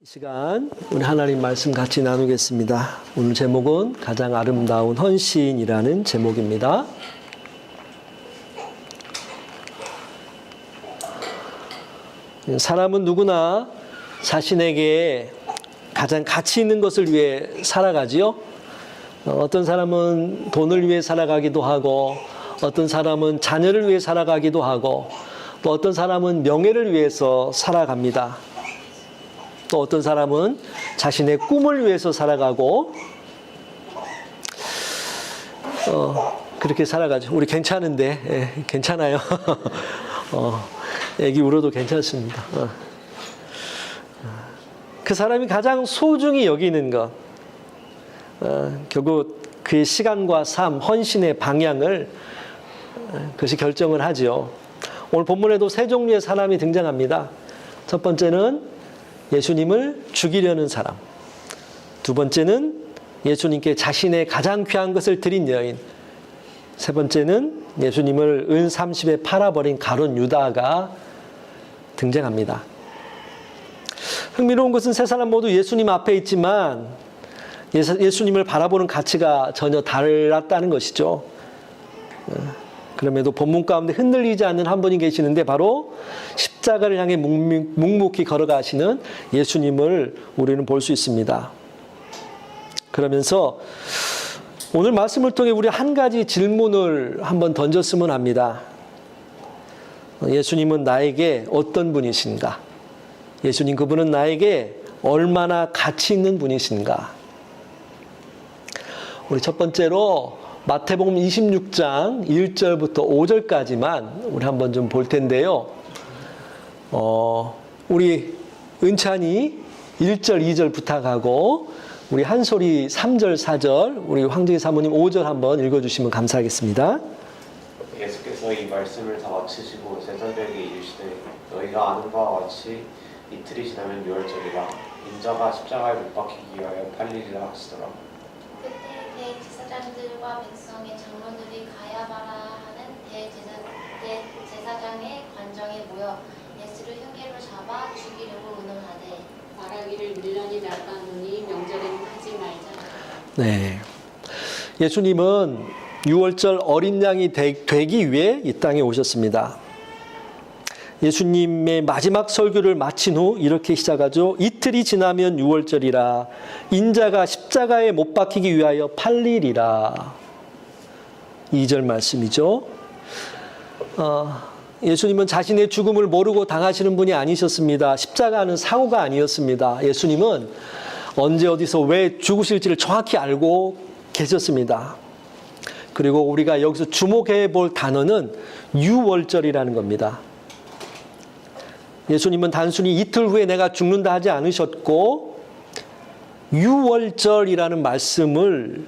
이 시간 우리 하나님 말씀 같이 나누겠습니다. 오늘 제목은 가장 아름다운 헌신이라는 제목입니다. 사람은 누구나 자신에게 가장 가치 있는 것을 위해 살아가지요. 어떤 사람은 돈을 위해 살아가기도 하고, 어떤 사람은 자녀를 위해 살아가기도 하고, 또 어떤 사람은 명예를 위해서 살아갑니다. 또 어떤 사람은 자신의 꿈을 위해서 살아가고, 그렇게 살아가죠. 우리 괜찮은데, 괜찮아요. 애기 울어도 괜찮습니다. 그 사람이 가장 소중히 여기는 것, 결국 그의 시간과 삶, 헌신의 방향을 그것이 결정을 하죠. 오늘 본문에도 세 종류의 사람이 등장합니다. 첫 번째는 예수님을 죽이려는 사람, 두 번째는 예수님께 자신의 가장 귀한 것을 드린 여인, 세 번째는 예수님을 은 30에 팔아버린 가룟 유다가 등장합니다. 흥미로운 것은 세 사람 모두 예수님 앞에 있지만 예수님을 바라보는 가치가 전혀 달랐다는 것이죠. 그럼에도 본문 가운데 흔들리지 않는 한 분이 계시는데 바로 십자가를 향해 묵묵히 걸어가시는 예수님을 우리는 볼 수 있습니다. 그러면서 오늘 말씀을 통해 우리 한 가지 질문을 한번 던졌으면 합니다. 예수님은 나에게 어떤 분이신가? 예수님 그분은 나에게 얼마나 가치 있는 분이신가? 우리 첫 번째로 마태복음 26장 1절부터 5절까지만 우리 한번 좀 볼 텐데요. 우리 은찬이 1절, 2절 부탁하고 우리 한솔이 3절, 4절, 우리 황정희 사모님 5절 한번 읽어주시면 감사하겠습니다. 예수께서 이 말씀을 다 마치시고 제자들에게 이르시되 너희가 아는 바와 같이 이틀이 지나면 유월절이라 인자가 십자가에 못 박히기 위하여 팔리리라 하시더라. 그때 대제사장들과 백성의 장로들이 가야바라 하는 대제사장의 관정에 모여 예수를 흉계로 잡아 죽이려고 의논하되 말하기를 밀련이 나가노니 명절에는 하지 말자. 네, 예수님은 유월절 어린 양이 되기 위해 이 땅에 오셨습니다. 예수님의 마지막 설교를 마친 후 이렇게 시작하죠. 이틀이 지나면 유월절이라 인자가 십자가에 못 박히기 위하여 팔리리라. 2절 말씀이죠. 예수님은 자신의 죽음을 모르고 당하시는 분이 아니셨습니다. 십자가는 사고가 아니었습니다. 예수님은 언제 어디서 왜 죽으실지를 정확히 알고 계셨습니다. 그리고 우리가 여기서 주목해 볼 단어는 유월절이라는 겁니다. 예수님은 단순히 이틀 후에 내가 죽는다 하지 않으셨고 유월절이라는 말씀을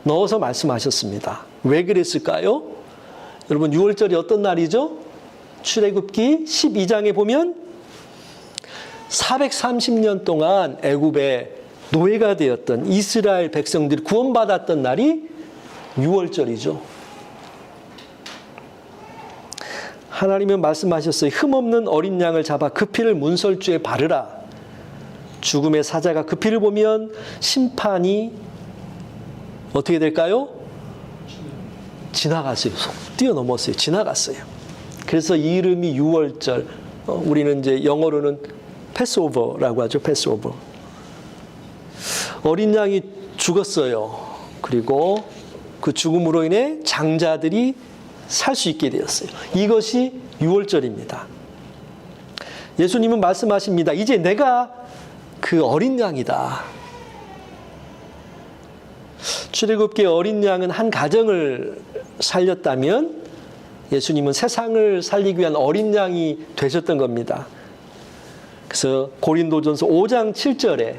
넣어서 말씀하셨습니다. 왜 그랬을까요? 여러분, 유월절이 어떤 날이죠? 출애굽기 12장에 보면 430년 동안 애굽의 노예가 되었던 이스라엘 백성들이 구원받았던 날이 유월절이죠. 하나님은 말씀하셨어요. 흠없는 어린 양을 잡아 그 피를 문설주에 바르라. 죽음의 사자가 그 피를 보면 심판이 어떻게 될까요? 지나갔어요. 뛰어넘었어요. 지나갔어요. 그래서 이 이름이 유월절. 우리는 이제 영어로는 패스오버라고 하죠. 패스오버. 어린 양이 죽었어요. 그리고 그 죽음으로 인해 장자들이 살 수 있게 되었어요. 이것이 유월절입니다. 예수님은 말씀하십니다. 이제 내가 그 어린 양이다. 출애굽기의 어린 양은 한 가정을 살렸다면 예수님은 세상을 살리기 위한 어린 양이 되셨던 겁니다. 그래서 고린도전서 5장 7절에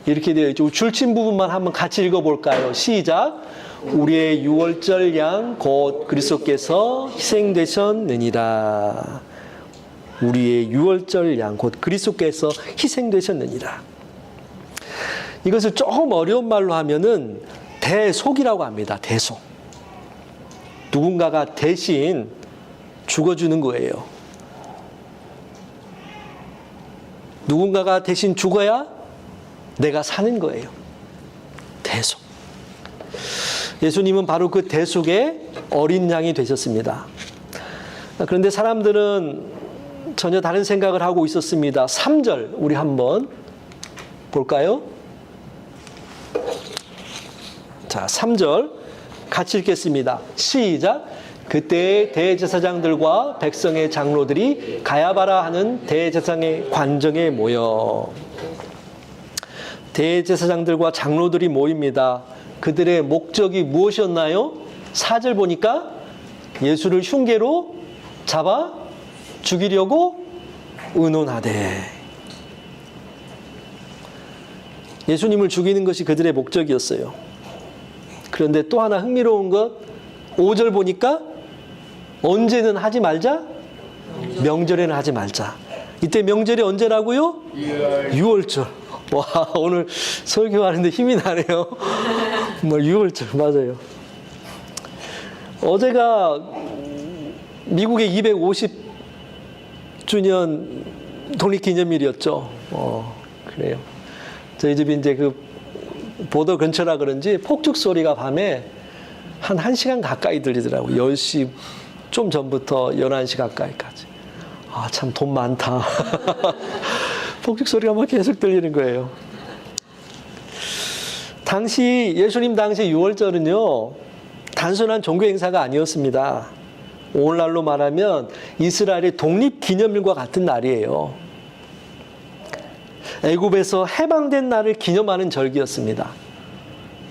이렇게 되어 있죠. 줄친 부분만 한번 같이 읽어볼까요? 시작. 우리의 유월절 양 곧 그리스도께서 희생되셨느니라. 우리의 유월절 양 곧 그리스도께서 희생되셨느니라. 이것을 조금 어려운 말로 하면은 대속이라고 합니다. 대속. 누군가가 대신 죽어주는 거예요. 누군가가 대신 죽어야 내가 사는 거예요. 대속. 예수님은 바로 그 대속의 어린 양이 되셨습니다. 그런데 사람들은 전혀 다른 생각을 하고 있었습니다. 3절 우리 한번 볼까요? 자, 3절 같이 읽겠습니다. 시작. 그때 대제사장들과 백성의 장로들이 가야바라 하는 대제사장의 관정에 모여. 대제사장들과 장로들이 모입니다. 그들의 목적이 무엇이었나요? 4절 보니까 예수를 흉계로 잡아 죽이려고 의논하되. 예수님을 죽이는 것이 그들의 목적이었어요. 그런데 또 하나 흥미로운 것 5절 보니까 언제는 하지 말자? 명절에는 하지 말자. 이때 명절이 언제라고요? 6월절. 와, 오늘 설교하는데 힘이 나네요. 뭐 6월절 맞아요. 어제가 미국의 250주년 독립기념일이었죠. 그래요. 저희 집이 이제 그 보도 근처라 그런지 폭죽 소리가 밤에 한 1시간 가까이 들리더라고요. 10시 좀 전부터 11시 가까이까지. 아, 참 돈 많다. 폭죽 소리가 막 계속 들리는 거예요. 당시 예수님 당시 6월절은요. 단순한 종교 행사가 아니었습니다. 오늘날로 말하면 이스라엘의 독립기념일과 같은 날이에요. 애굽에서 해방된 날을 기념하는 절기였습니다.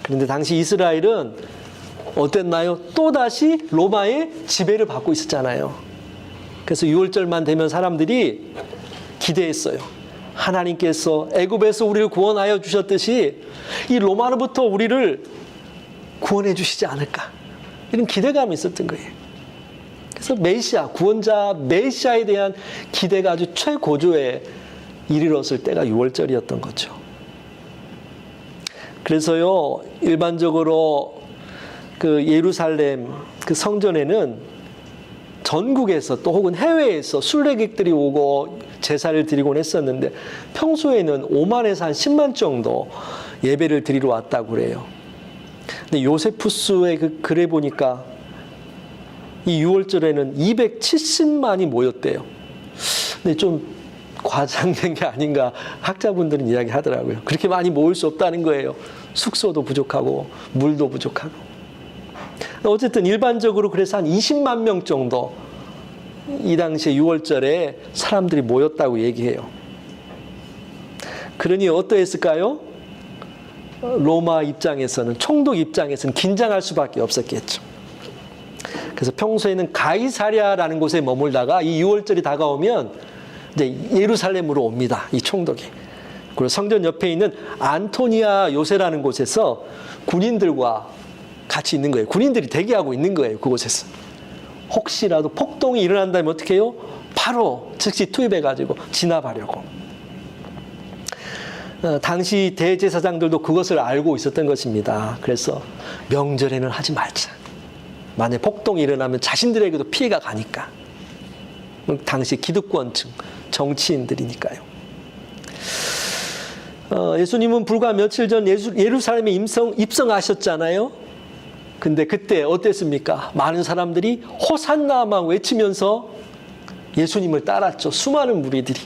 그런데 당시 이스라엘은 어땠나요? 또다시 로마의 지배를 받고 있었잖아요. 그래서 6월절만 되면 사람들이 기대했어요. 하나님께서 애굽에서 우리를 구원하여 주셨듯이 이 로마로부터 우리를 구원해 주시지 않을까. 이런 기대감이 있었던 거예요. 그래서 메시아, 구원자 메시아에 대한 기대가 아주 최고조에 이르렀을 때가 6월절이었던 거죠. 그래서요, 일반적으로 그 예루살렘 그 성전에는 전국에서 또 혹은 해외에서 순례객들이 오고 제사를 드리곤 했었는데 평소에는 5만에서 한 10만 정도 예배를 드리러 왔다고 그래요. 근데 요세푸스의 그 글에 보니까 이 6월절에는 270만이 모였대요. 근데 좀 과장된 게 아닌가 학자분들은 이야기하더라고요. 그렇게 많이 모일 수 없다는 거예요. 숙소도 부족하고 물도 부족하고. 어쨌든 일반적으로 그래서 한 20만 명 정도 이 당시에 6월절에 사람들이 모였다고 얘기해요. 그러니 어떠했을까요? 로마 입장에서는, 총독 입장에서는 긴장할 수밖에 없었겠죠. 그래서 평소에는 가이사랴라는 곳에 머물다가 이 6월절이 다가오면 이제 예루살렘으로 옵니다. 이 총독이. 그리고 성전 옆에 있는 안토니아 요새라는 곳에서 군인들과 같이 있는 거예요. 군인들이 대기하고 있는 거예요. 그곳에서. 혹시라도 폭동이 일어난다면 어떻게 해요? 바로 즉시 투입해가지고 진압하려고. 당시 대제사장들도 그것을 알고 있었던 것입니다. 그래서 명절에는 하지 말자. 만약 폭동이 일어나면 자신들에게도 피해가 가니까. 당시 기득권층, 정치인들이니까요. 예수님은 불과 며칠 전 예루살렘에 입성하셨잖아요. 근데 그때 어땠습니까? 많은 사람들이 호산나만 외치면서 예수님을 따랐죠. 수많은 무리들이.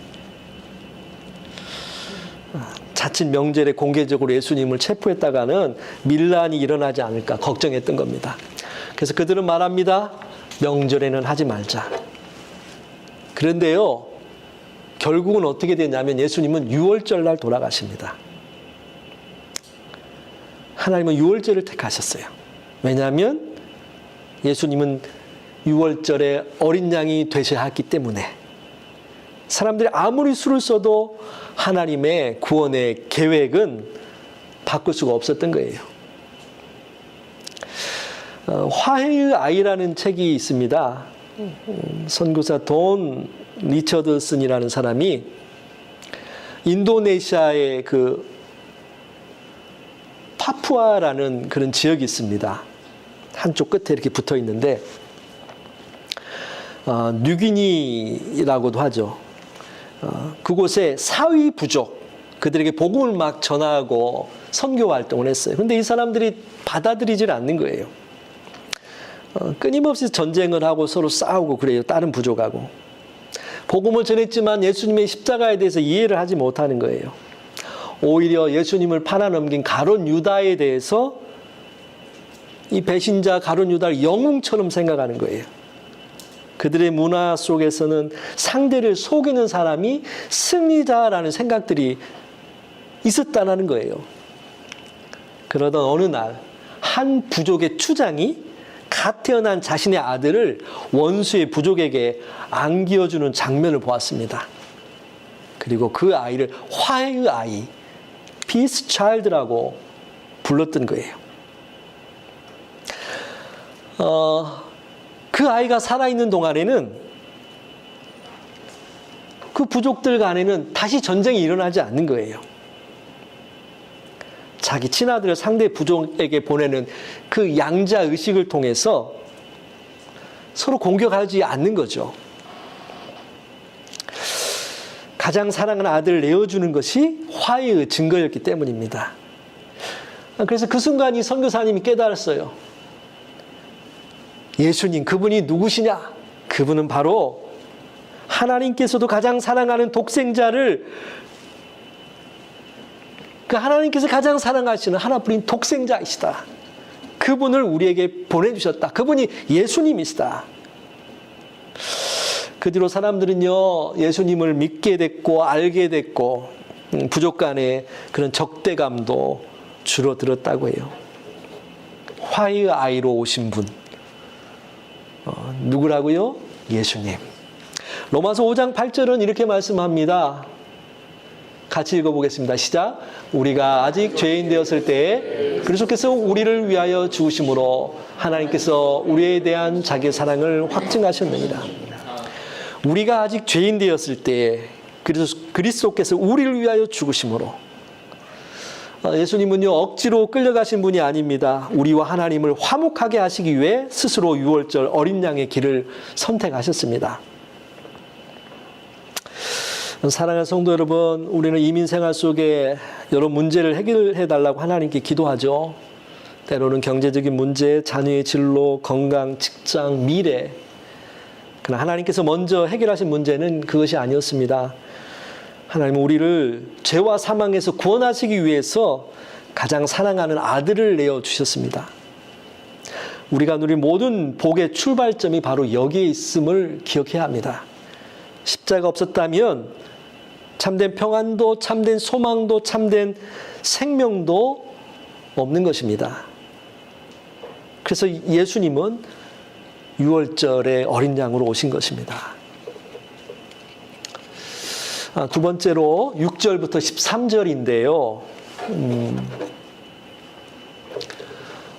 자칫 명절에 공개적으로 예수님을 체포했다가는 밀란이 일어나지 않을까 걱정했던 겁니다. 그래서 그들은 말합니다. 명절에는 하지 말자. 그런데요, 결국은 어떻게 되냐면 예수님은 6월절 날 돌아가십니다. 하나님은 6월절을 택하셨어요. 왜냐하면 예수님은 6월절에 어린 양이 되셔야 했기 때문에 사람들이 아무리 수를 써도 하나님의 구원의 계획은 바꿀 수가 없었던 거예요. 화해의 아이라는 책이 있습니다. 선교사 돈 리처드슨이라는 사람이 인도네시아의 그 파푸아라는 그런 지역이 있습니다. 한쪽 끝에 이렇게 붙어 있는데 뉴기니라고도 하죠. 그곳에 사위 부족, 그들에게 복음을 막 전하고 선교 활동을 했어요. 근데 이 사람들이 받아들이질 않는 거예요. 끊임없이 전쟁을 하고 서로 싸우고 그래요. 다른 부족하고. 복음을 전했지만 예수님의 십자가에 대해서 이해를 하지 못하는 거예요. 오히려 예수님을 팔아넘긴 가룟 유다에 대해서 이 배신자 가룟 유다를 영웅처럼 생각하는 거예요. 그들의 문화 속에서는 상대를 속이는 사람이 승리자라는 생각들이 있었다는 거예요. 그러던 어느 날 한 부족의 추장이 갓 태어난 자신의 아들을 원수의 부족에게 안기어주는 장면을 보았습니다. 그리고 그 아이를 화해의 아이, Peace Child라고 불렀던 거예요. 그 아이가 살아있는 동안에는 그 부족들 간에는 다시 전쟁이 일어나지 않는 거예요. 자기 친아들을 상대 부족에게 보내는 그 양자 의식을 통해서 서로 공격하지 않는 거죠. 가장 사랑하는 아들을 내어주는 것이 화해의 증거였기 때문입니다. 그래서 그 순간 이 선교사님이 깨달았어요. 예수님, 그분이 누구시냐? 그분은 바로 하나님께서도 가장 사랑하는 독생자를, 그 하나님께서 가장 사랑하시는 하나뿐인 독생자이시다. 그분을 우리에게 보내주셨다. 그분이 예수님이시다. 그 뒤로 사람들은요, 예수님을 믿게 됐고 알게 됐고 부족 간의 그런 적대감도 줄어들었다고 해요. 화해의 아이로 오신 분, 누구라고요? 예수님. 로마서 5장 8절은 이렇게 말씀합니다. 같이 읽어보겠습니다. 시작. 우리가 아직 죄인 되었을 때에 그리스도께서 우리를 위하여 죽으심으로 하나님께서 우리에 대한 자기의 사랑을 확증하셨느니라. 우리가 아직 죄인 되었을 때에 그리스도께서 우리를 위하여 죽으심으로. 예수님은요, 억지로 끌려가신 분이 아닙니다. 우리와 하나님을 화목하게 하시기 위해 스스로 유월절 어린 양의 길을 선택하셨습니다. 사랑하는 성도 여러분, 우리는 이민 생활 속에 여러 문제를 해결해 달라고 하나님께 기도하죠. 때로는 경제적인 문제, 자녀의 진로, 건강, 직장, 미래. 그러나 하나님께서 먼저 해결하신 문제는 그것이 아니었습니다. 하나님은 우리를 죄와 사망에서 구원하시기 위해서 가장 사랑하는 아들을 내어주셨습니다. 우리가 누린 모든 복의 출발점이 바로 여기에 있음을 기억해야 합니다. 십자가 없었다면 참된 평안도, 참된 소망도, 참된 생명도 없는 것입니다. 그래서 예수님은 유월절에 어린 양으로 오신 것입니다. 두 번째로 6절부터 13절인데요.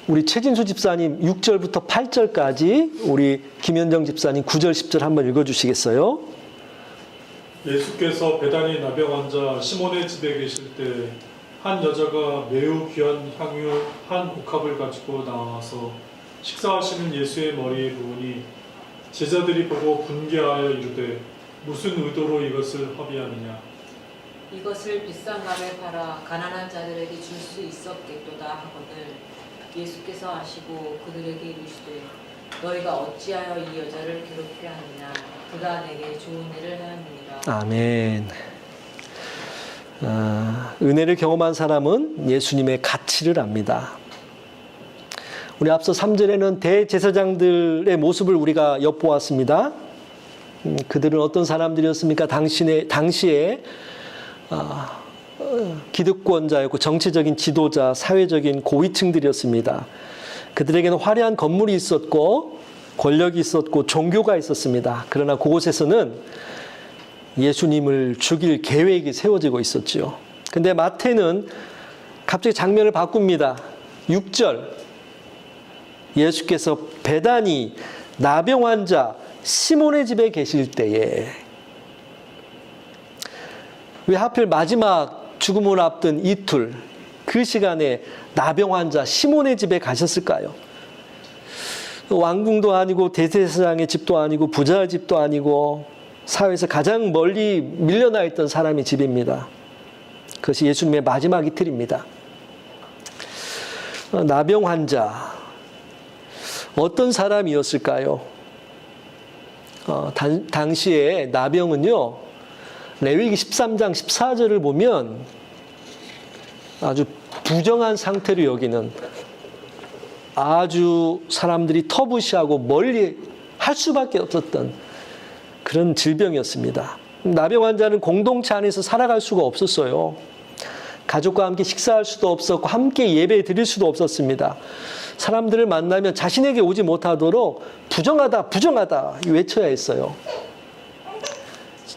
우리 최진수 집사님 6절부터 8절까지, 우리 김현정 집사님 9절, 10절 한번 읽어주시겠어요? 예수께서 베다니 나병 환자 시몬의 집에 계실 때 한 여자가 매우 귀한 향유 한 옥합을 가지고 나와서 식사하시는 예수의 머리에 부으니 제자들이 보고 분개하여 이르되 무슨 의도로 이것을 허비하느냐. 이것을 비싼 값에 팔아 가난한 자들에게 줄 수 있었겠도다 하거늘 예수께서 아시고 그들에게 이르시되 너희가 어찌하여 이 여자를 괴롭게 하느냐. 그가 내게 좋은 일을 하였느니라. 아멘. 은혜를 경험한 사람은 예수님의 가치를 압니다. 우리 앞서 3절에는 대제사장들의 모습을 우리가 엿보았습니다. 그들은 어떤 사람들이었습니까? 당시에 기득권자였고 정치적인 지도자, 사회적인 고위층들이었습니다. 그들에게는 화려한 건물이 있었고 권력이 있었고 종교가 있었습니다. 그러나 그곳에서는 예수님을 죽일 계획이 세워지고 있었죠. 근데 마태는 갑자기 장면을 바꿉니다. 6절. 예수께서 베다니 나병 환자 시몬의 집에 계실 때에, 왜 하필 마지막 죽음을 앞둔 이틀, 그 시간에 나병 환자 시몬의 집에 가셨을까요? 왕궁도 아니고 대제사장의 집도 아니고 부자의 집도 아니고 사회에서 가장 멀리 밀려나 있던 사람의 집입니다. 그것이 예수님의 마지막 이틀입니다. 나병 환자, 어떤 사람이었을까요? 당시에 나병은요, 레위기 13장 14절을 보면 아주 부정한 상태로 여기는, 아주 사람들이 터부시하고 멀리 할 수밖에 없었던 그런 질병이었습니다. 나병 환자는 공동체 안에서 살아갈 수가 없었어요. 가족과 함께 식사할 수도 없었고 함께 예배 드릴 수도 없었습니다. 사람들을 만나면 자신에게 오지 못하도록 부정하다, 부정하다 외쳐야 했어요.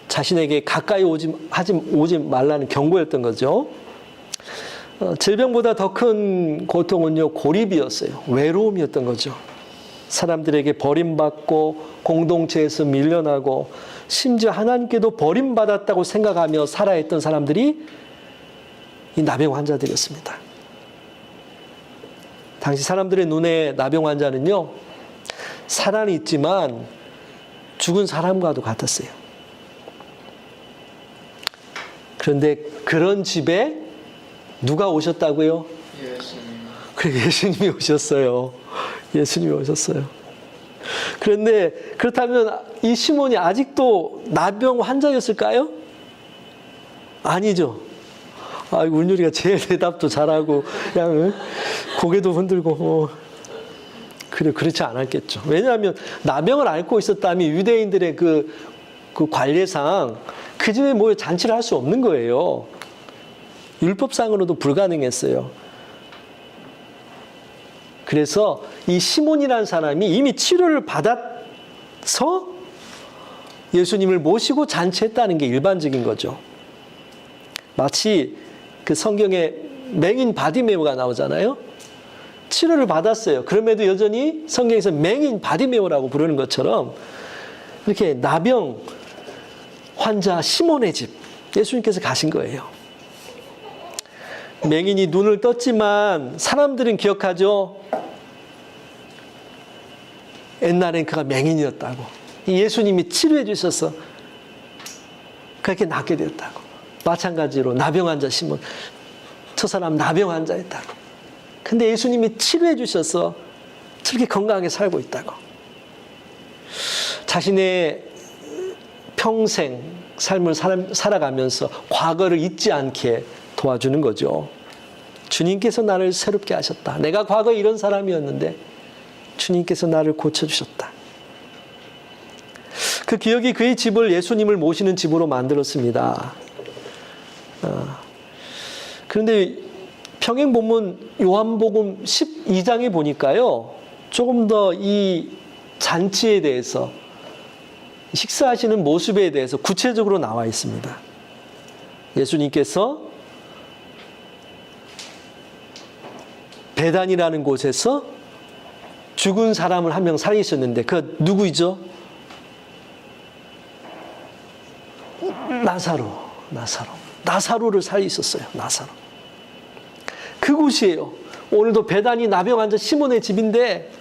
자신에게 가까이 오지 말라는 경고였던 거죠. 질병보다 더 큰 고통은요, 고립이었어요. 외로움이었던 거죠. 사람들에게 버림받고 공동체에서 밀려나고 심지어 하나님께도 버림받았다고 생각하며 살아야 했던 사람들이 이 나병 환자들이었습니다. 당시 사람들의 눈에 나병 환자는요, 살아는 있지만 죽은 사람과도 같았어요. 그런데 그런 집에 누가 오셨다고요? 예수님. 그래, 예수님이 오셨어요. 예수님이 오셨어요. 그런데 그렇다면 이 시몬이 아직도 나병 환자였을까요? 아니죠. 아이고, 은율이가 제일 대답도 잘하고 그냥 고개도 흔들고 그래, 그렇지 않았겠죠. 왜냐하면 나병을 앓고 있었다면 유대인들의 그 관례상 그 집에 모여 잔치를 할 수 없는 거예요. 율법상으로도 불가능했어요. 그래서 이 시몬이라는 사람이 이미 치료를 받아서 예수님을 모시고 잔치했다는 게 일반적인 거죠. 마치 그 성경에 맹인 바디메오가 나오잖아요. 치료를 받았어요. 그럼에도 여전히 성경에서 맹인 바디메오라고 부르는 것처럼 이렇게 나병 환자 시몬의 집 예수님께서 가신 거예요. 맹인이 눈을 떴지만 사람들은 기억하죠. 옛날엔 그가 맹인이었다고. 예수님이 치료해 주셔서 그렇게 낫게 되었다고. 마찬가지로 나병 환자 시몬, 저 사람 나병 환자였다고. 근데 예수님이 치료해 주셔서 저렇게 건강하게 살고 있다고. 자신의 평생 삶을 살아가면서 과거를 잊지 않게 도와주는 거죠. 주님께서 나를 새롭게 하셨다. 내가 과거에 이런 사람이었는데 주님께서 나를 고쳐주셨다. 그 기억이 그의 집을 예수님을 모시는 집으로 만들었습니다. 그런데 평행 본문 요한복음 12장에 보니까요, 조금 더 이 잔치에 대해서, 식사하시는 모습에 대해서 구체적으로 나와 있습니다. 예수님께서 베단이라는 곳에서 죽은 사람을 한 명 살리셨는데 그 누구이죠? 나사로를 살리셨어요. 나사로. 그곳이에요. 오늘도 베단이 나병 환자 시몬의 집인데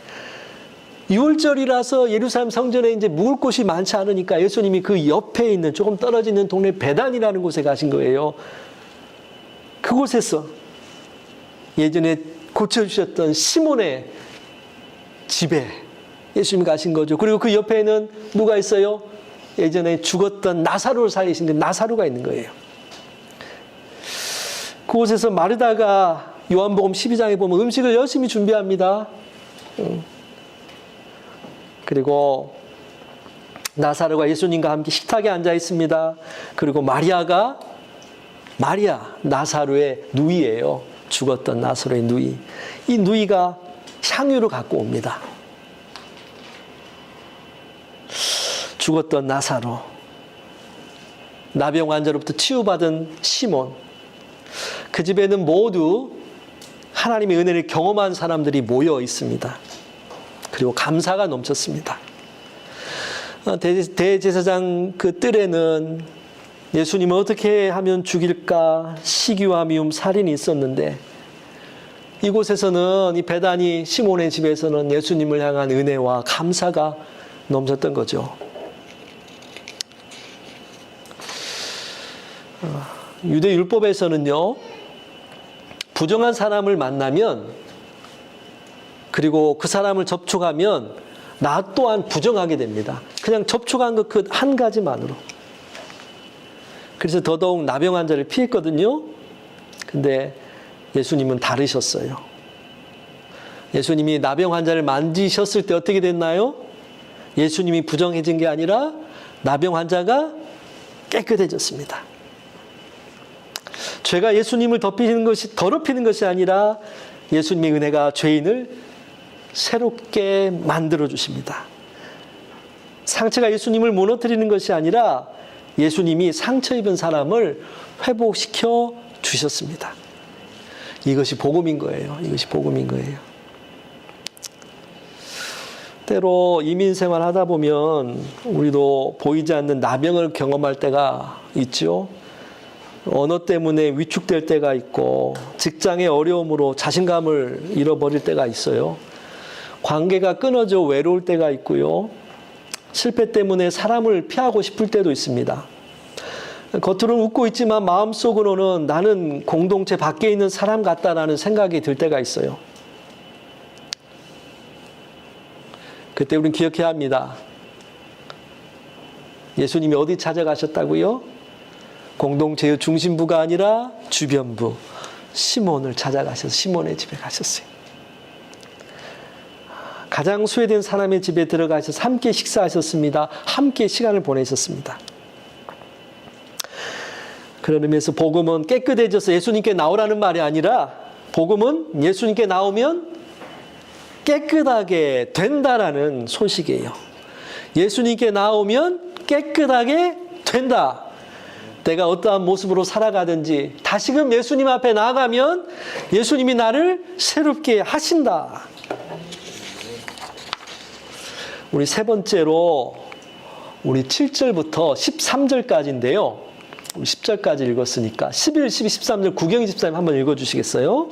6월절이라서 예루살렘 성전에 이제 묵을 곳이 많지 않으니까 예수님이 그 옆에 있는 조금 떨어지는 동네 베단이라는 곳에 가신 거예요. 그곳에서 예전에 고쳐주셨던 시몬의 집에 예수님이 가신 거죠. 그리고 그 옆에는 누가 있어요? 예전에 죽었던 나사로를 살리신 그 나사로가 있는 거예요. 그곳에서 마르다가 요한복음 12장에 보면 음식을 열심히 준비합니다. 그리고 나사로가 예수님과 함께 식탁에 앉아 있습니다. 그리고 마리아, 나사로의 누이예요. 죽었던 나사로의 누이. 이 누이가 향유를 갖고 옵니다. 죽었던 나사로, 나병 환자로부터 치유받은 시몬, 그 집에는 모두 하나님의 은혜를 경험한 사람들이 모여 있습니다. 그리고 감사가 넘쳤습니다. 대제사장 그 뜰에는 예수님을 어떻게 하면 죽일까 시기와 미움, 살인이 있었는데 이곳에서는 이 베다니 시몬의 집에서는 예수님을 향한 은혜와 감사가 넘쳤던 거죠. 유대 율법에서는요, 부정한 사람을 만나면, 그리고 그 사람을 접촉하면 나 또한 부정하게 됩니다. 그냥 접촉한 것 그 한 가지만으로. 그래서 더더욱 나병 환자를 피했거든요. 근데 예수님은 다르셨어요. 예수님이 나병 환자를 만지셨을 때 어떻게 됐나요? 예수님이 부정해진 게 아니라 나병 환자가 깨끗해졌습니다. 죄가 예수님을 더럽히는 것이 아니라 예수님의 은혜가 죄인을 새롭게 만들어 주십니다. 상처가 예수님을 무너뜨리는 것이 아니라 예수님이 상처 입은 사람을 회복시켜 주셨습니다. 이것이 복음인 거예요. 이것이 복음인 거예요. 때로 이민 생활 하다 보면 우리도 보이지 않는 나병을 경험할 때가 있죠. 언어 때문에 위축될 때가 있고 직장의 어려움으로 자신감을 잃어버릴 때가 있어요. 관계가 끊어져 외로울 때가 있고요. 실패 때문에 사람을 피하고 싶을 때도 있습니다. 겉으로는 웃고 있지만 마음속으로는 나는 공동체 밖에 있는 사람 같다라는 생각이 들 때가 있어요. 그때 우리는 기억해야 합니다. 예수님이 어디 찾아가셨다고요? 공동체의 중심부가 아니라 주변부 시몬을 찾아가셔서 시몬의 집에 가셨어요. 가장 소외된 사람의 집에 들어가셔서 함께 식사하셨습니다. 함께 시간을 보내셨습니다. 그런 의미에서 복음은 깨끗해져서 예수님께 나오라는 말이 아니라 복음은 예수님께 나오면 깨끗하게 된다라는 소식이에요. 예수님께 나오면 깨끗하게 된다. 내가 어떠한 모습으로 살아가든지 다시금 예수님 앞에 나아가면 예수님이 나를 새롭게 하신다. 우리 세 번째로 우리 7절부터 13절까지인데요. 우리 10절까지 읽었으니까 11, 12, 13절 구경 23 한번 읽어주시겠어요?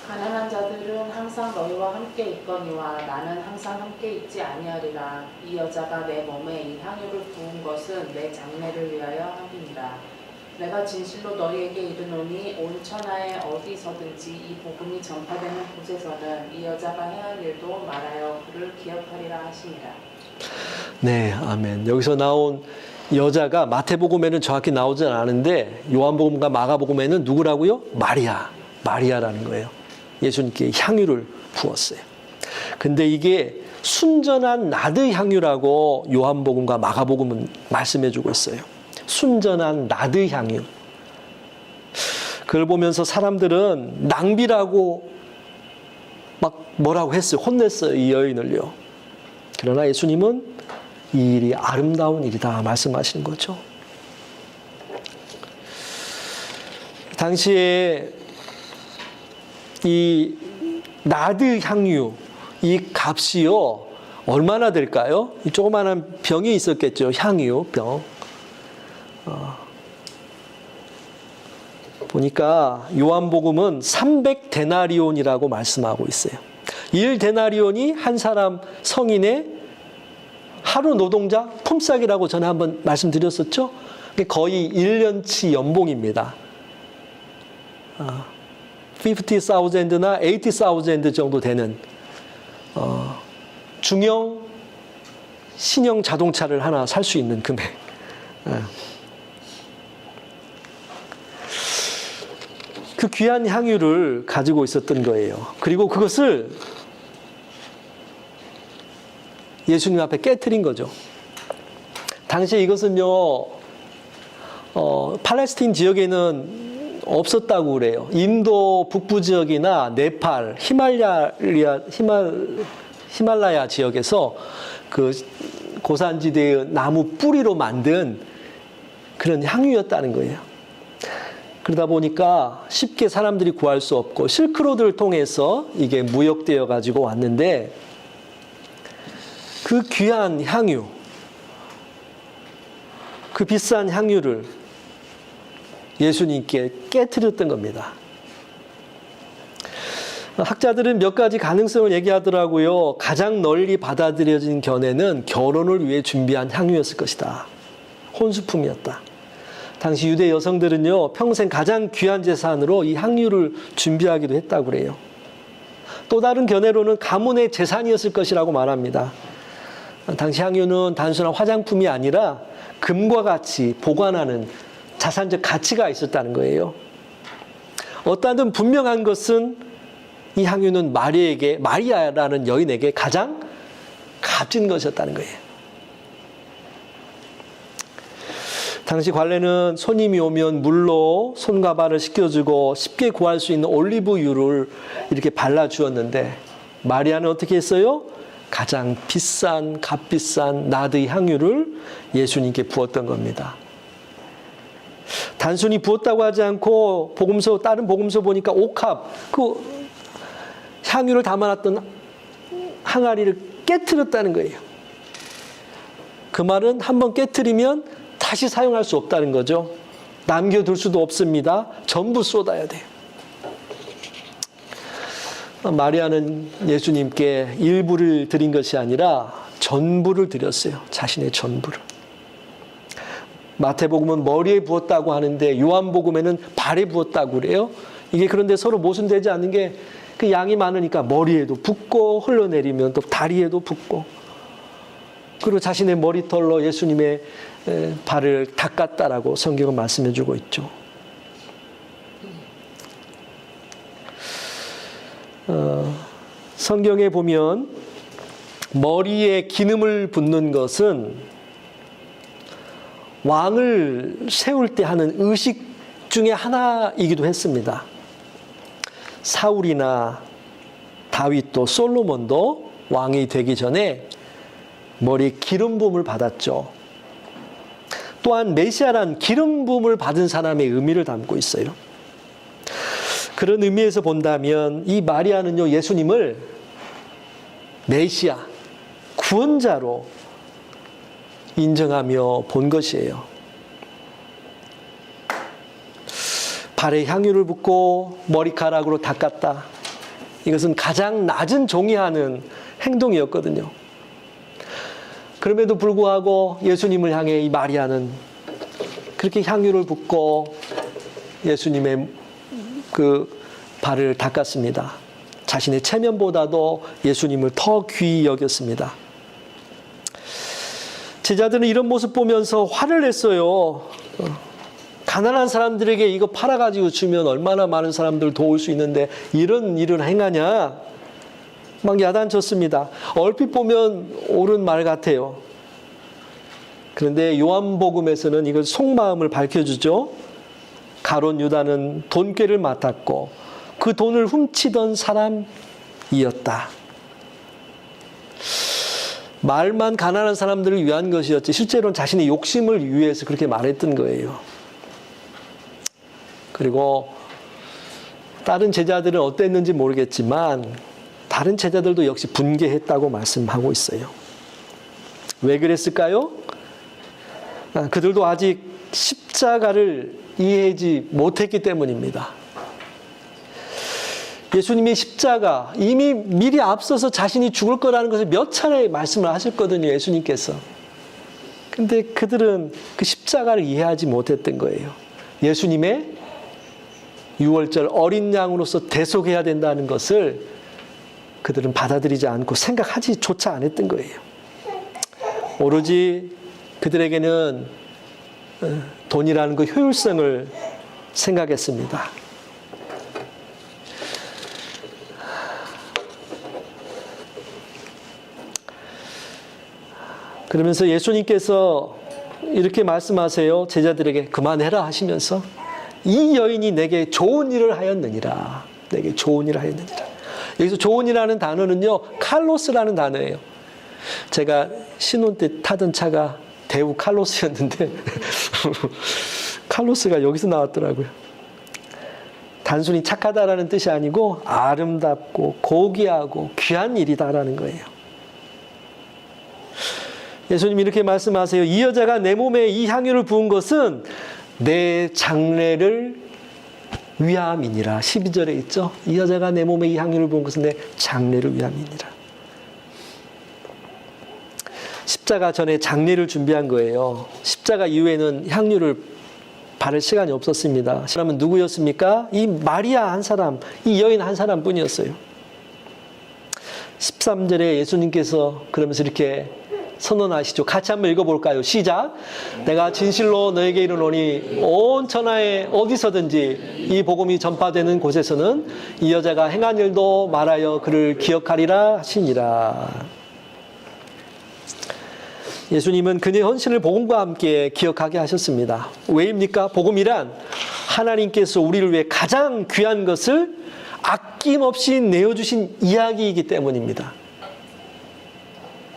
가난한 자들은 항상 너희와 함께 있거니와 나는 항상 함께 있지 아니하리라. 이 여자가 내 몸에 이 향유를 부은 것은 내 장례를 위하여 함이니라. 내가 진실로 너희에게 이르노니 온 천하에 어디서든지 이 복음이 전파되는 곳에서는 이 여자가 행한 일도 말하여 그를 기억하리라 하시니라. 네, 아멘. 여기서 나온 여자가 마태복음에는 정확히 나오진 않은데 요한복음과 마가복음에는 누구라고요? 마리아라는 거예요. 예수님께 향유를 부었어요. 근데 이게 순전한 나드 향유라고 요한복음과 마가복음은 말씀해주고 있어요. 순전한 나드 향유. 그걸 보면서 사람들은 낭비라고 막 뭐라고 했어요. 혼냈어요. 이 여인을요. 그러나 예수님은 이 일이 아름다운 일이다 말씀하시는 거죠. 당시에 이 나드 향유 이 값이요 얼마나 될까요? 이 조그마한 병이 있었겠죠. 향유 병. 보니까 요한복음은 300데나리온이라고 말씀하고 있어요. 1데나리온이 한 사람 성인의 하루 노동자 품삯이라고 전에 한번 말씀드렸었죠. 거의 1년치 연봉입니다. 50,000나 80,000 정도 되는 중형 신형 자동차를 하나 살 수 있는 금액. 그 귀한 향유를 가지고 있었던 거예요. 그리고 그것을 예수님 앞에 깨트린 거죠. 당시에 이것은요, 팔레스틴 지역에는 없었다고 그래요. 인도 북부 지역이나 네팔, 히말라야 지역에서 그 고산지대의 나무 뿌리로 만든 그런 향유였다는 거예요. 그러다 보니까 쉽게 사람들이 구할 수 없고 실크로드를 통해서 이게 무역되어 가지고 왔는데 그 귀한 향유, 그 비싼 향유를 예수님께 깨트렸던 겁니다. 학자들은 몇 가지 가능성을 얘기하더라고요. 가장 널리 받아들여진 견해는 결혼을 위해 준비한 향유였을 것이다. 혼수품이었다. 당시 유대 여성들은요, 평생 가장 귀한 재산으로 이 향유를 준비하기도 했다고 그래요. 또 다른 견해로는 가문의 재산이었을 것이라고 말합니다. 당시 향유는 단순한 화장품이 아니라 금과 같이 보관하는 자산적 가치가 있었다는 거예요. 어떠하든 분명한 것은 이 향유는 마리아라는 여인에게 가장 값진 것이었다는 거예요. 당시 관례는 손님이 오면 물로 손과 발을 씻겨주고 쉽게 구할 수 있는 올리브유를 이렇게 발라주었는데, 마리아는 어떻게 했어요? 가장 비싼, 값비싼 나드의 향유를 예수님께 부었던 겁니다. 단순히 부었다고 하지 않고 다른 복음서 보니까 옥합, 그 향유를 담아놨던 항아리를 깨트렸다는 거예요. 그 말은 한번 깨트리면 다시 사용할 수 없다는 거죠. 남겨둘 수도 없습니다. 전부 쏟아야 돼요. 마리아는 예수님께 일부를 드린 것이 아니라 전부를 드렸어요. 자신의 전부를. 마태복음은 머리에 부었다고 하는데 요한복음에는 발에 부었다고 그래요. 이게 그런데 서로 모순되지 않는 게 그 양이 많으니까 머리에도 붓고 흘러내리면 또 다리에도 붓고, 그리고 자신의 머리털로 예수님의 발을 닦았다라고 성경은 말씀해 주고 있죠. 성경에 보면 머리에 기름을 붓는 것은 왕을 세울 때 하는 의식 중에 하나이기도 했습니다. 사울이나 다윗도 솔로몬도 왕이 되기 전에 머리에 기름 부음을 받았죠. 또한 메시아란 기름 부음을 받은 사람의 의미를 담고 있어요. 그런 의미에서 본다면 이 마리아는요, 예수님을 메시아, 구원자로 인정하며 본 것이에요. 발에 향유를 붓고 머리카락으로 닦았다. 이것은 가장 낮은 종이 하는 행동이었거든요. 그럼에도 불구하고 예수님을 향해 이 마리아는 그렇게 향유를 붓고 예수님의 그 발을 닦았습니다. 자신의 체면보다도 예수님을 더 귀히 여겼습니다. 제자들은 이런 모습 보면서 화를 냈어요. 가난한 사람들에게 이거 팔아가지고 주면 얼마나 많은 사람들 도울 수 있는데 이런 일을 행하냐? 막 야단쳤습니다. 얼핏 보면 옳은 말 같아요. 그런데 요한복음에서는 이걸 속마음을 밝혀주죠. 가룟 유다는 돈꾀를 맡았고 그 돈을 훔치던 사람이었다. 말만 가난한 사람들을 위한 것이었지 실제로는 자신의 욕심을 위해서 그렇게 말했던 거예요. 그리고 다른 제자들은 어땠는지 모르겠지만 다른 제자들도 역시 분개했다고 말씀하고 있어요. 왜 그랬을까요? 그들도 아직 십자가를 이해하지 못했기 때문입니다. 예수님의 십자가, 이미 미리 앞서서 자신이 죽을 거라는 것을 몇 차례 말씀을 하셨거든요, 예수님께서. 근데 그들은 그 십자가를 이해하지 못했던 거예요. 예수님의 유월절 어린 양으로서 대속해야 된다는 것을 그들은 받아들이지 않고 생각하지조차 안 했던 거예요. 오로지 그들에게는 돈이라는 그 효율성을 생각했습니다. 그러면서 예수님께서 이렇게 말씀하세요. 제자들에게 그만해라 하시면서 이 여인이 내게 좋은 일을 하였느니라. 내게 좋은 일을 하였느니라. 여기서 좋은이라는 단어는요, 칼로스라는 단어예요. 제가 신혼 때 타던 차가 대우 칼로스였는데 칼로스가 여기서 나왔더라고요. 단순히 착하다라는 뜻이 아니고 아름답고 고귀하고 귀한 일이다라는 거예요. 예수님이 이렇게 말씀하세요. 이 여자가 내 몸에 이 향유를 부은 것은 내 장례를 위함이니라. 12절에 있죠. 이 여자가 내 몸에 이 향유를 부은 것은 내 장례를 위함이니라. 십자가 전에 장례를 준비한 거예요. 십자가 이후에는 향유를 바를 시간이 없었습니다. 그 사람은 누구였습니까? 이 마리아 한 사람, 이 여인 한 사람뿐이었어요. 13절에 예수님께서 그러면서 이렇게 선언하시죠. 같이 한번 읽어볼까요? 시작. 내가 진실로 너에게 이르노니 온 천하에 어디서든지 이 복음이 전파되는 곳에서는 이 여자가 행한 일도 말하여 그를 기억하리라 하시니라. 예수님은 그녀의 헌신을 복음과 함께 기억하게 하셨습니다. 왜입니까? 복음이란 하나님께서 우리를 위해 가장 귀한 것을 아낌없이 내어주신 이야기이기 때문입니다.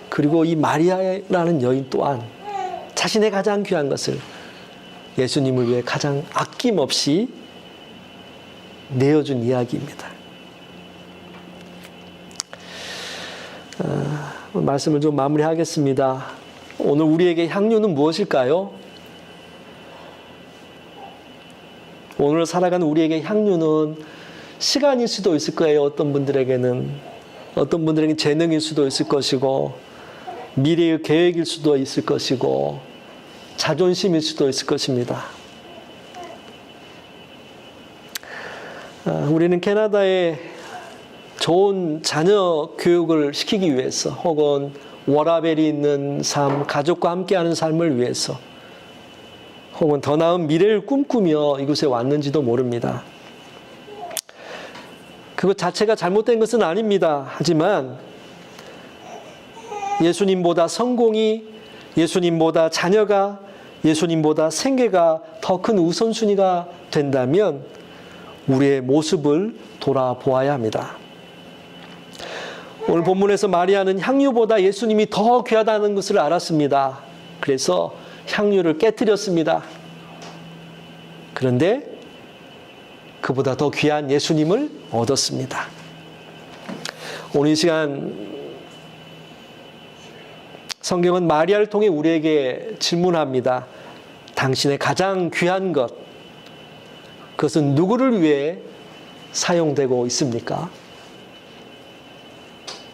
그리고 이 마리아라는 여인 또한 자신의 가장 귀한 것을 예수님을 위해 가장 아낌없이 내어준 이야기입니다. 말씀을 좀 마무리하겠습니다. 오늘 우리에게 향유는 무엇일까요? 오늘 살아가는 우리에게 향유는 시간일 수도 있을 거예요. 어떤 분들에게는 재능일 수도 있을 것이고, 미래의 계획일 수도 있을 것이고, 자존심일 수도 있을 것입니다. 우리는 캐나다에 좋은 자녀 교육을 시키기 위해서, 혹은 워라밸이 있는 삶, 가족과 함께하는 삶을 위해서, 혹은 더 나은 미래를 꿈꾸며 이곳에 왔는지도 모릅니다. 그것 자체가 잘못된 것은 아닙니다. 하지만 예수님보다 성공이, 예수님보다 자녀가, 예수님보다 생계가 더 큰 우선순위가 된다면 우리의 모습을 돌아보아야 합니다. 오늘 본문에서 마리아는 향유보다 예수님이 더 귀하다는 것을 알았습니다. 그래서 향유를 깨뜨렸습니다. 그런데 그보다 더 귀한 예수님을 얻었습니다. 오늘 이 시간 성경은 마리아를 통해 우리에게 질문합니다. 당신의 가장 귀한 것, 그것은 누구를 위해 사용되고 있습니까?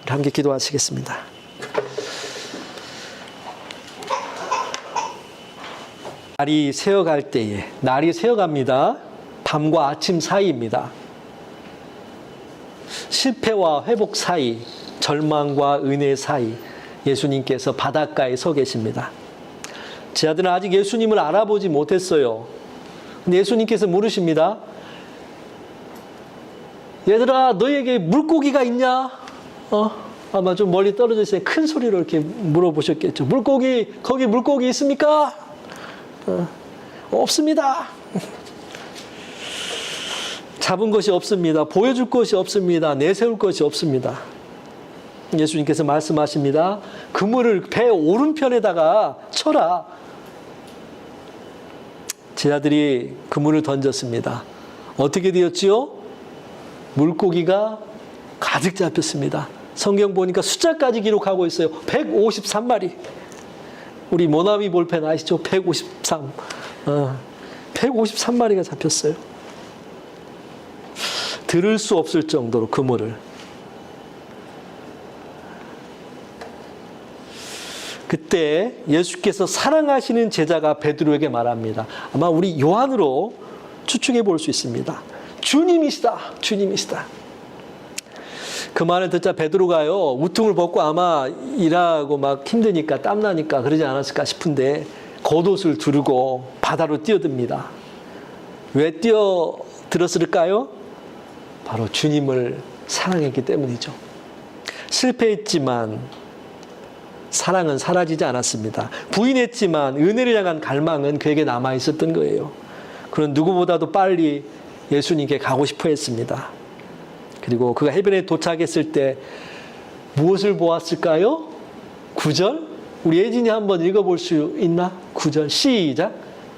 함께 기도하시겠습니다. 날이 새어갈 때에, 날이 새어갑니다. 밤과 아침 사이입니다. 실패와 회복 사이, 절망과 은혜 사이, 예수님께서 바닷가에 서 계십니다. 제 아들은 아직 예수님을 알아보지 못했어요. 근데 예수님께서 물으십니다. 얘들아, 너에게 물고기가 있냐? 아마 좀 멀리 떨어져 있어요. 큰 소리로 이렇게 물어보셨겠죠. 거기 물고기 있습니까? 없습니다. 잡은 것이 없습니다. 보여줄 것이 없습니다. 내세울 것이 없습니다. 예수님께서 말씀하십니다. 그물을 배 오른편에다가 쳐라. 제자들이 그물을 던졌습니다. 어떻게 되었지요? 물고기가 가득 잡혔습니다. 성경 보니까 숫자까지 기록하고 있어요. 153마리. 우리 모나미 볼펜 아시죠? 153. 153마리가 잡혔어요. 들을 수 없을 정도로 그물을. 그때 예수께서 사랑하시는 제자가 베드로에게 말합니다. 아마 우리 요한으로 추측해 볼 수 있습니다. 주님이시다. 주님이시다. 그 말을 듣자 베드로가요, 우퉁을 벗고 아마 일하고 막 힘드니까 땀나니까 그러지 않았을까 싶은데 겉옷을 두르고 바다로 뛰어듭니다. 왜 뛰어들었을까요? 바로 주님을 사랑했기 때문이죠. 실패했지만 사랑은 사라지지 않았습니다. 부인했지만 은혜를 향한 갈망은 그에게 남아있었던 거예요. 그는 누구보다도 빨리 예수님께 가고 싶어 했습니다. 그리고 그가 해변에 도착했을 때 무엇을 보았을까요? 9절? 우리 예진이 한번 읽어볼 수 있나? 9절 시작.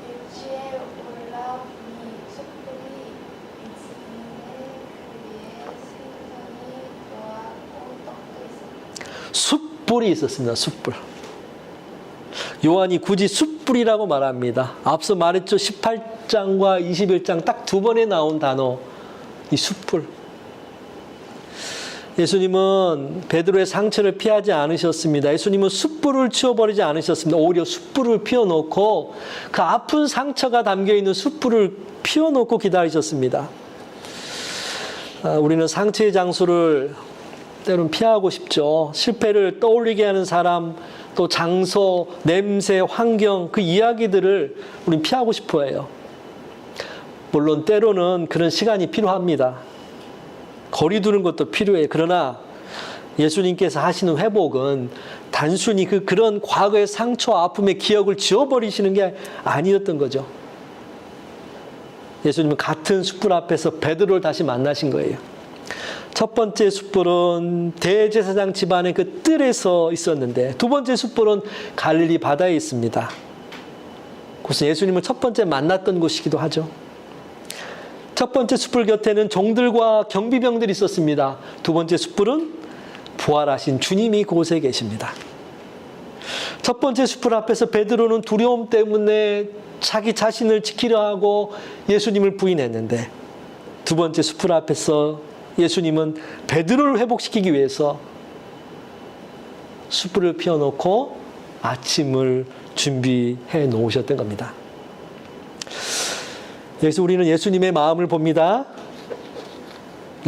육지에 올라오니 숯불이 있으니 그 위에 생선이 놓았고 떡도 있었다. 숯불이 있었습니다. 숯불. 요한이 굳이 숯불이라고 말합니다. 앞서 말했죠. 18장과 21장 딱 두 번에 나온 단어. 이 숯불. 예수님은 베드로의 상처를 피하지 않으셨습니다. 예수님은 숯불을 치워버리지 않으셨습니다. 오히려 숯불을 피워놓고 그 아픈 상처가 담겨있는 숯불을 피워놓고 기다리셨습니다. 우리는 상처의 장소를 때로는 피하고 싶죠. 실패를 떠올리게 하는 사람, 또 장소, 냄새, 환경, 그 이야기들을 우린 피하고 싶어 해요. 물론 때로는 그런 시간이 필요합니다. 거리 두는 것도 필요해요. 그러나 예수님께서 하시는 회복은 단순히 그런 과거의 상처와 아픔의 기억을 지워버리시는 게 아니었던 거죠. 예수님은 같은 숯불 앞에서 베드로를 다시 만나신 거예요. 첫 번째 숯불은 대제사장 집안의 그 뜰에서 있었는데 두 번째 숯불은 갈릴리 바다에 있습니다. 그것은 예수님을 첫 번째 만났던 곳이기도 하죠. 첫 번째 숯불 곁에는 종들과 경비병들이 있었습니다. 두 번째 숯불은 부활하신 주님이 그곳에 계십니다. 첫 번째 숯불 앞에서 베드로는 두려움 때문에 자기 자신을 지키려 하고 예수님을 부인했는데 두 번째 숯불 앞에서 예수님은 베드로를 회복시키기 위해서 숯불을 피워놓고 아침을 준비해 놓으셨던 겁니다. 여기서 우리는 예수님의 마음을 봅니다.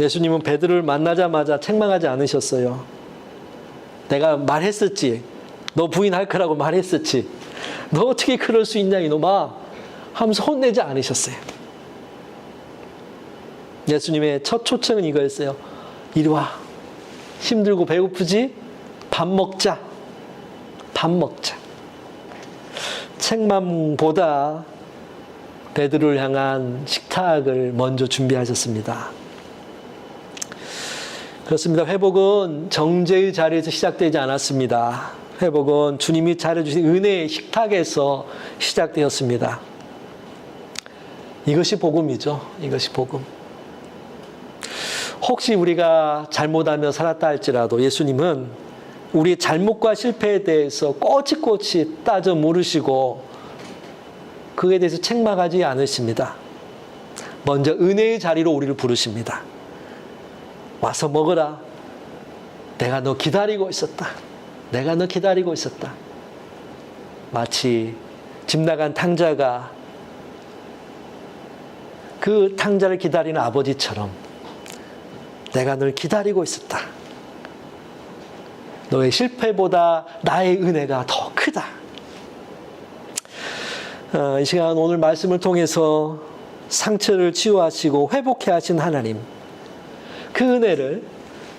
예수님은 베드로를 만나자마자 책망하지 않으셨어요. 내가 말했었지. 너 부인할 거라고 말했었지. 너 어떻게 그럴 수 있냐 이놈아 하면서 혼내지 않으셨어요. 예수님의 첫 초청은 이거였어요. 이리 와. 힘들고 배고프지? 밥 먹자. 밥 먹자. 책망보다 베드로를 향한 식탁을 먼저 준비하셨습니다. 그렇습니다. 회복은 정죄의 자리에서 시작되지 않았습니다. 회복은 주님이 차려주신 은혜의 식탁에서 시작되었습니다. 이것이 복음이죠. 이것이 복음. 혹시 우리가 잘못하며 살았다 할지라도 예수님은 우리의 잘못과 실패에 대해서 꼬치꼬치 따져 물으시고 그에 대해서 책망하지 않으십니다. 먼저 은혜의 자리로 우리를 부르십니다. 와서 먹어라. 내가 너 기다리고 있었다. 내가 너 기다리고 있었다. 마치 집 나간 탕자가 그 탕자를 기다리는 아버지처럼 내가 널 기다리고 있었다. 너의 실패보다 나의 은혜가 더 크다. 이 시간 오늘 말씀을 통해서 상처를 치유하시고 회복해 하신 하나님, 그 은혜를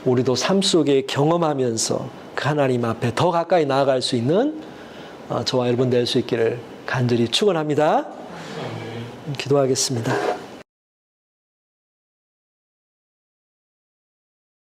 우리도 삶 속에 경험하면서 그 하나님 앞에 더 가까이 나아갈 수 있는 저와 여러분 될 수 있기를 간절히 축원합니다. 기도하겠습니다.